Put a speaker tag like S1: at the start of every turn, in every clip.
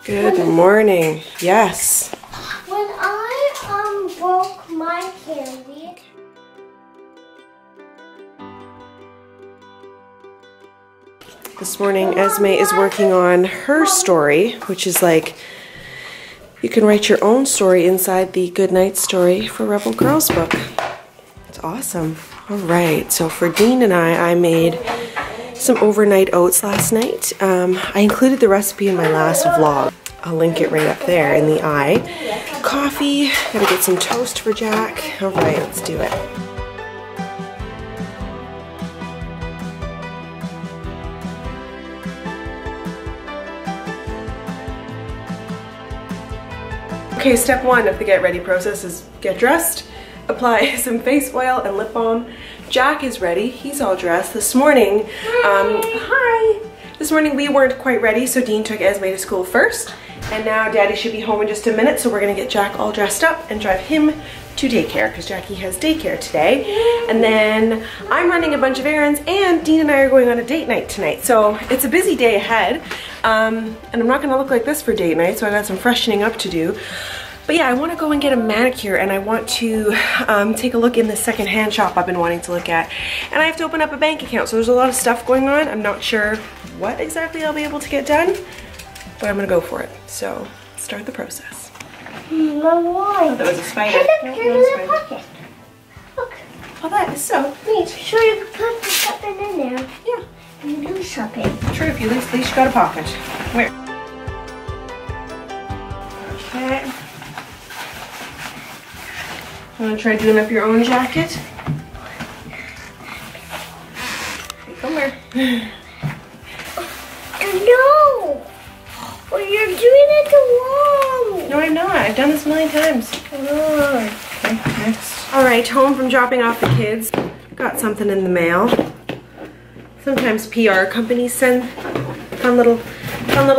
S1: Good morning. Yes.
S2: When I broke my candy.
S1: This morning, Esme is working on her story, which is like, you can write your own story inside the Goodnight Story for Rebel Girls book. It's awesome. All right, so for Dean and I made some overnight oats last night. I included the recipe in my last vlog. I'll link it right up there in the eye. Coffee, gotta get some toast for Jack. All right, let's do it. Okay, step one of the get ready process is get dressed, apply some face oil and lip balm. Jack is ready, he's all dressed. This morning, hi! This morning we weren't quite ready, so Dean took Esme to school first. And now Daddy should be home in just a minute, so we're gonna get Jack all dressed up and drive him to daycare, because Jackie has daycare today. And then I'm running a bunch of errands, and Dean and I are going on a date night tonight. So it's a busy day ahead, and I'm not gonna look like this for date night, so I got some freshening up to do. But yeah, I wanna go and get a manicure, and I want to take a look in the secondhand shop I've been wanting to look at. And I have to open up a bank account, so there's a lot of stuff going on. I'm not sure what exactly I'll be able to get done, but I'm gonna go for it. So, start the process.
S2: Why?
S1: Oh, that was a spider.
S2: Hey, look, there's a pocket. Look.
S1: Oh, that is so neat.
S2: So you can put something in there.
S1: Yeah.
S2: And do something.
S1: True, if you at least got a pocket. Where? Okay. You wanna try doing up your own jacket? Come here.
S2: No! Well, you're doing it wrong.
S1: No, I'm not. I've done this a million times.
S2: Oh.
S1: Okay, next. All right, home from dropping off the kids. Got something in the mail. Sometimes PR companies send fun little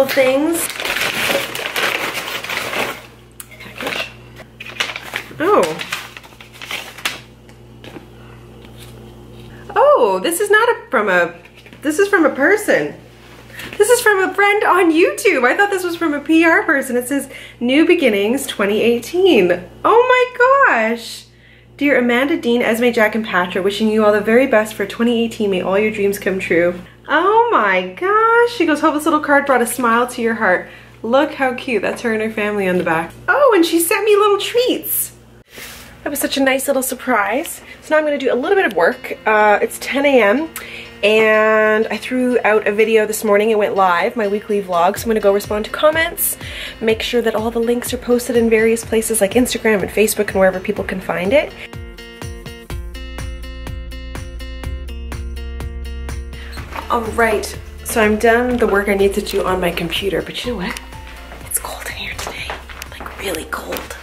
S1: things. Package. Oh. Oh, this is not this is from a person. This is from a friend on YouTube. I thought this was from a PR person. It says, New Beginnings 2018. Oh my gosh. Dear Amanda, Dean, Esme, Jack, and Patra, wishing you all the very best for 2018. May all your dreams come true. Oh my gosh. She goes, hope this little card brought a smile to your heart. Look how cute. That's her and her family on the back. Oh, and she sent me little treats. That was such a nice little surprise. So now I'm gonna do a little bit of work. It's 10 a.m. and I threw out a video this morning. It went live, my weekly vlog. So I'm gonna go respond to comments, make sure that all the links are posted in various places like Instagram and Facebook and wherever people can find it. All right, so I'm done the work I need to do on my computer, but you know what? It's cold in here today, like really cold.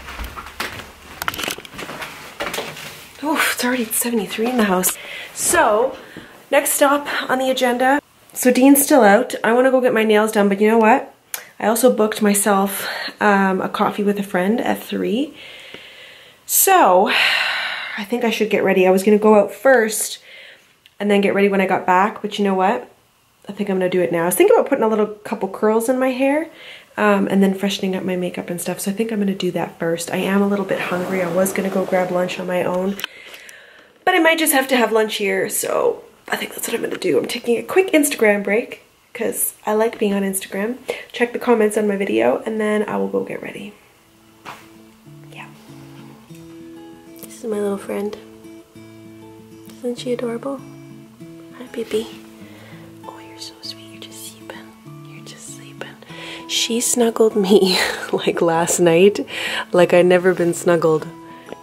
S1: Oh, it's already 73 in the house. So, next stop on the agenda. So Dean's still out. I want to go get my nails done, but you know what? I also booked myself a coffee with a friend at 3. So, I think I should get ready. I was going to go out first and then get ready when I got back, but you know what? I think I'm going to do it now. I was thinking about putting a couple curls in my hair and then freshening up my makeup and stuff. So I think I'm going to do that first. I am a little bit hungry. I was going to go grab lunch on my own, but I might just have to have lunch here. So I think that's what I'm going to do. I'm taking a quick Instagram break because I like being on Instagram. Check the comments on my video and then I will go get ready. Yeah. This is my little friend. Isn't she adorable? Hi, baby. Oh, you're so sweet. You're just sleeping. You're just sleeping. She snuggled me like last night, like I'd never been snuggled.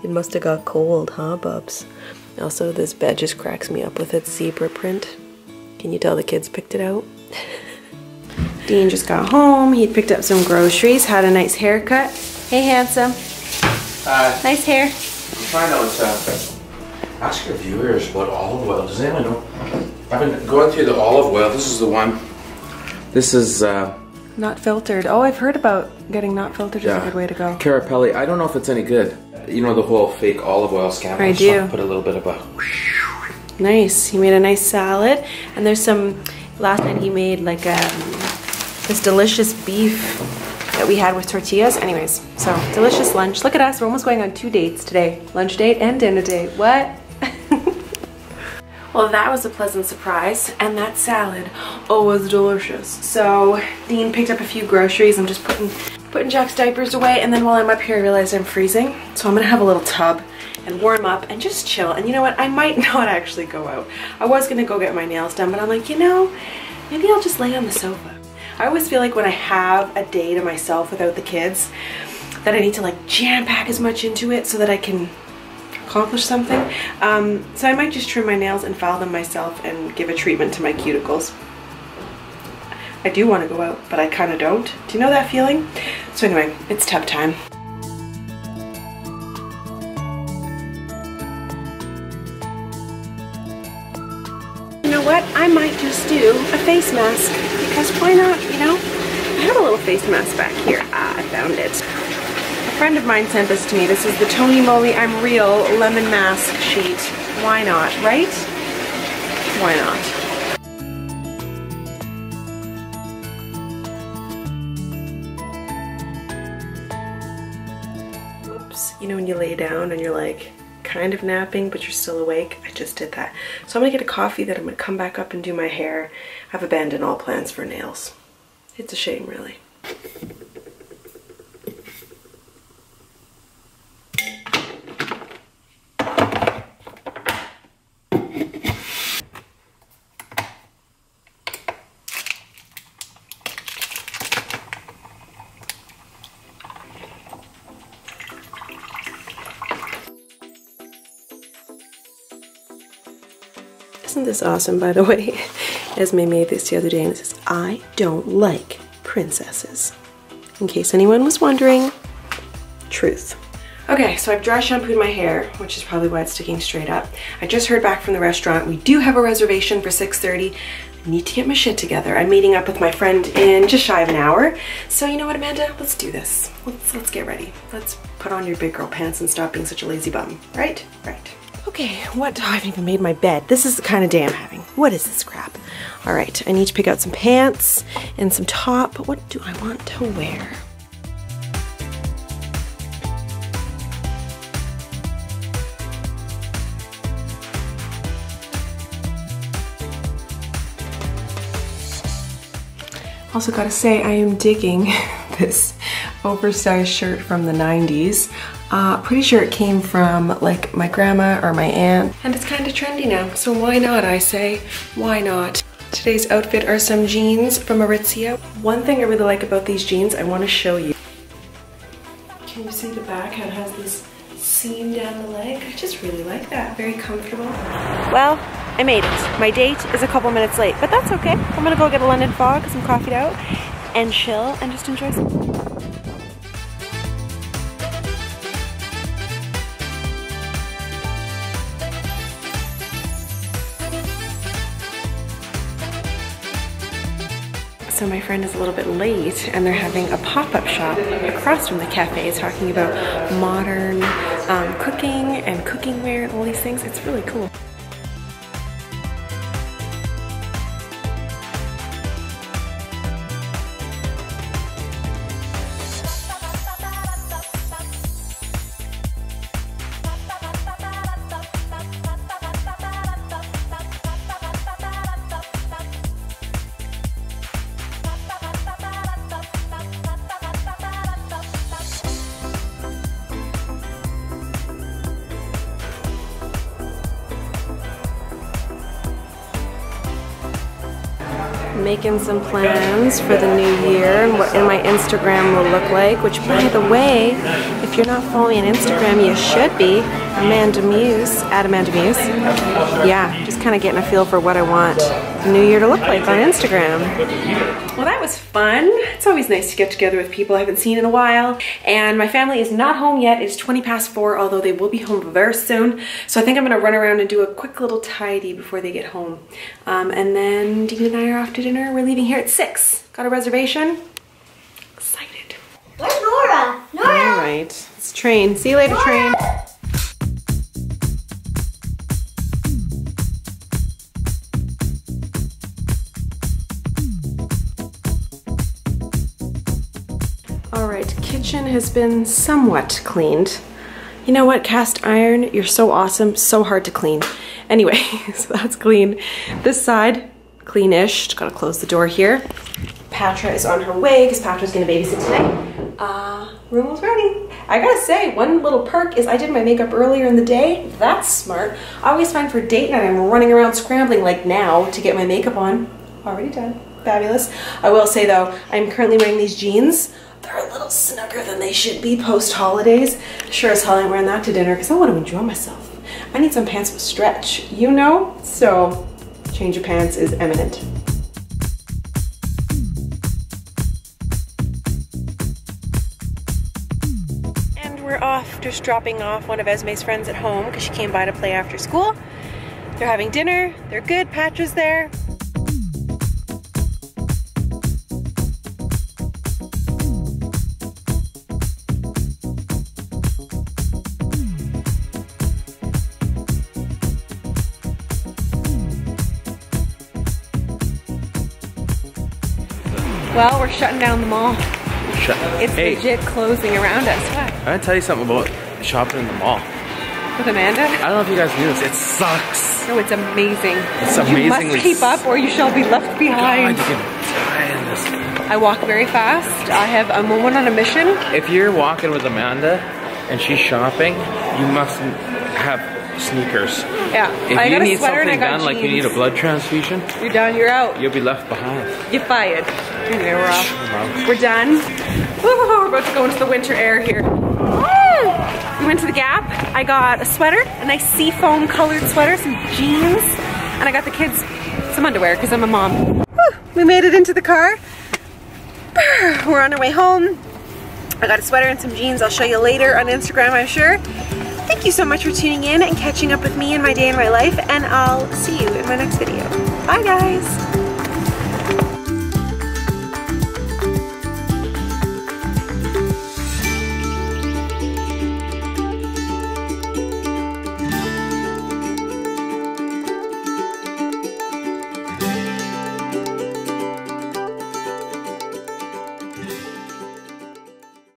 S1: It must have got cold, huh, Bubs? Also, this bed just cracks me up with its zebra print. Can you tell the kids picked it out? Dean just got home. He picked up some groceries, had a nice haircut. Hey, handsome. Nice hair.
S3: I'm trying to ask your viewers about olive oil. Does anyone know? I've been going through the olive oil. This is the one. This is
S1: not filtered. Oh, I've heard about getting not filtered is a good way to go.
S3: Carapelli. I don't know if it's any good. You know the whole fake olive oil scam.
S1: I do.
S3: Put a little bit of a.
S1: Nice. He made a nice salad, and there's some. Last night he made like this delicious beef that we had with tortillas. Anyways, so delicious lunch. Look at us, we're almost going on 2 dates today. Lunch date and dinner date, what? Well, that was a pleasant surprise, and that salad, oh, was delicious. So Dean picked up a few groceries. I'm just putting Jack's diapers away, and then while I'm up here I realized I'm freezing. So I'm gonna have a little tub and warm up and just chill. And you know what, I might not actually go out. I was gonna go get my nails done, but I'm like, you know, maybe I'll just lay on the sofa. I always feel like when I have a day to myself without the kids, that I need to like jam pack as much into it so that I can accomplish something. So I might just trim my nails and file them myself and give a treatment to my cuticles. I do want to go out, but I kind of don't. Do you know that feeling? So anyway, it's tub time. You know what? I might just do a face mask, because why not, you know? I have a little face mask back here. Ah, I found it. A friend of mine sent this to me. This is the Tony Moly I'm Real Lemon Mask Sheet. Why not, right? Why not? Whoops. You know when you lay down and you're like kind of napping but you're still awake? I just did that. So I'm gonna get a coffee, that I'm gonna come back up and do my hair. I've abandoned all plans for nails. It's a shame, really. Isn't this awesome, by the way? Esme made this the other day and it says, I don't like princesses. In case anyone was wondering, truth. Okay, so I've dry shampooed my hair, which is probably why it's sticking straight up. I just heard back from the restaurant. We do have a reservation for 6:30. I need to get my shit together. I'm meeting up with my friend in just shy of an hour. So you know what, Amanda? Let's do this. Let's get ready. Let's put on your big girl pants and stop being such a lazy bum. Right? Right. Okay, what? Oh, I haven't even made my bed. This is the kind of day I'm having. What is this crap? All right, I need to pick out some pants and some top. What do I want to wear? Also gotta say, I am digging this oversized shirt from the 90s. Pretty sure it came from like my grandma or my aunt. And it's kind of trendy now, so why not, I say? Why not? Today's outfit are some jeans from Aritzia. One thing I really like about these jeans, I want to show you. Can you see the back, how it has this seam down the leg? I just really like that, very comfortable. Well, I made it. My date is a couple minutes late, but that's okay. I'm gonna go get a London Fog, some coffee'd out, and chill and just enjoy some. So my friend is a little bit late and they're having a pop-up shop across from the cafe talking about modern cooking and cooking wear and all these things. It's really cool. Making some plans for the new year and what my Instagram will look like, which by the way, if you're not following on Instagram, you should be. AmandaMuse, at AmandaMuse. Yeah, just kind of getting a feel for what I want the new year to look like on Instagram. Well, that was fun. It's always nice to get together with people I haven't seen in a while. And my family is not home yet. It's 4:20, although they will be home very soon. So I think I'm gonna run around and do a quick little tidy before they get home. And then Dean and I are off to dinner. We're leaving here at 6. Got a reservation. Excited.
S2: Where's Nora? Nora!
S1: All right, it's train. See you later,
S2: Nora!
S1: train. All right, kitchen has been somewhat cleaned. You know what, cast iron, you're so awesome, so hard to clean. Anyway, so that's clean. This side, cleanish. Just gotta close the door here. Patra is on her way because Patra's gonna babysit today. Room was ready. I gotta say, one little perk is I did my makeup earlier in the day. That's smart. I always find for date night I'm running around scrambling like now to get my makeup on. Already done. Fabulous. I will say though, I'm currently wearing these jeans. They're a little snugger than they should be post-holidays. Sure as hell I'm wearing that to dinner because I want to enjoy myself. I need some pants with stretch, you know? So, change of pants is imminent. And we're off, just dropping off one of Esme's friends at home because she came by to play after school. They're having dinner, they're good, Patra's there. Well, we're shutting down the mall. It's legit closing around us. What?
S3: I gotta tell you something about shopping in the mall.
S1: With Amanda?
S3: I don't know if you guys knew this. It sucks.
S1: No, it's amazing.
S3: It's amazingly.
S1: You must keep up or you shall be left behind.
S3: God, you can die in this.
S1: I walk very fast. I'm a woman on a mission.
S3: If you're walking with Amanda and she's shopping, you mustn't have sneakers.
S1: Yeah.
S3: If
S1: I
S3: you
S1: got a
S3: need
S1: sweater and I
S3: something
S1: got
S3: done,
S1: jeans.
S3: like you need a blood transfusion,
S1: You're done, you're out.
S3: you'll be left behind.
S1: You're fired. Anyway, we're off. We're done. We're about to go into the winter air here. We went to the Gap. I got a sweater, a nice seafoam colored sweater, some jeans, and I got the kids some underwear because I'm a mom. We made it into the car. We're on our way home. I got a sweater and some jeans. I'll show you later on Instagram, I'm sure. Thank you so much for tuning in and catching up with me and my day in my life, and I'll see you in my next video. Bye guys.